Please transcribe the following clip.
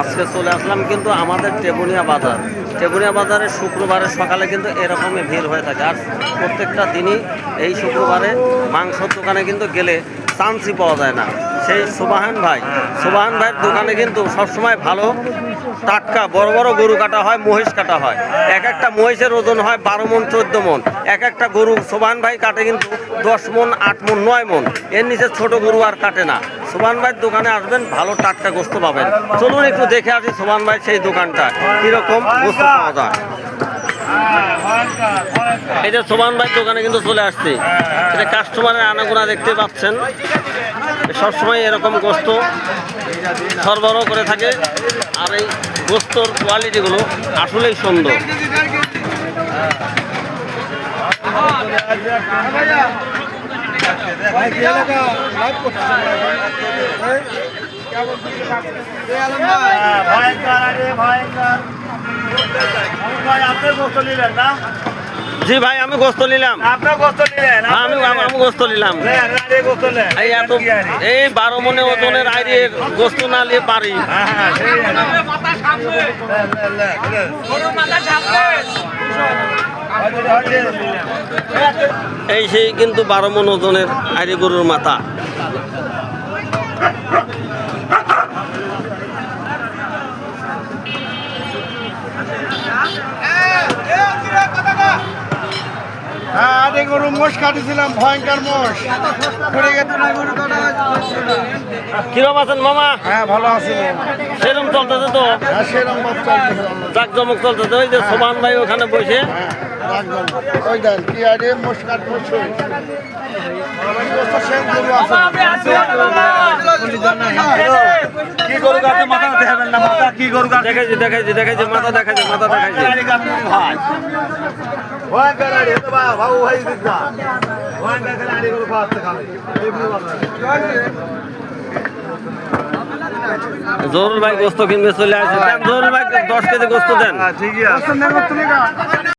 আজকে চলে আসলাম কিন্তু আমাদের টেবুনিয়া বাজার। টেবুনিয়া বাজারে শুক্রবারে সকালে কিন্তু এরকমই ভিড় হয়ে থাকে, আর প্রত্যেকটা দিনই এই শুক্রবারে মাংসর দোকানে কিন্তু গেলে চান্সই পাওয়া যায় না। সেই সুবাহান ভাইয়ের দোকানে কিন্তু সবসময় ভালো টাটকা বড় বড় গরু কাটা হয়, মহিষ কাটা হয়। এক একটা মহিষের ওজন হয় 12 মন 14 মন। এক একটা গরু সুবাহান ভাই কাটে কিন্তু 10 মন 8 মন 9 মন, এর নিচে ছোট গরু আর কাটে না। সুবাহান ভাইয়ের দোকানে আসবেন, ভালো টাটকা গোস্ত পাবেন। চলুন একটু দেখে আসি সুবাহান ভাই সেই দোকানটা কিরকম গোস্ত পাওয়া যায়। এই যে সুবাহান ভাইয়ের দোকানে কিন্তু চলে আসছি। এটা কাস্টমারের আনাগোনা দেখতে পাচ্ছেন, সবসময় এরকম গোস্ত সরবরাহ করে থাকে। আর এই গোস্তর কোয়ালিটিগুলো আসলেই সুন্দর। জি ভাই, আমি গোস্ত নিলাম। আমি গোস্ত নিলাম। এই 12 মনে ওজনের আইরে গোস্ত না নিয়ে পারি। এই সেই কিন্তু 12 মন ওজনের আইরে গরুর মাথা। গরু মোষ কাটিছিলাম, ভয়ঙ্কর মোষ কিরম আছেন মামা? হ্যাঁ ভালো আছি। সেরকম চলতেছে তো, জাকজমক চলতেছে। ওই যে সুবাহান ভাই ওখানে বসে দেখাইছে মাথা দেখাইছে। জরুর ভাই গোস্ত কিনবে চলে আসে। জরুর ভাই 10 কেজি গোস্ত দেন। ঠিক আছে।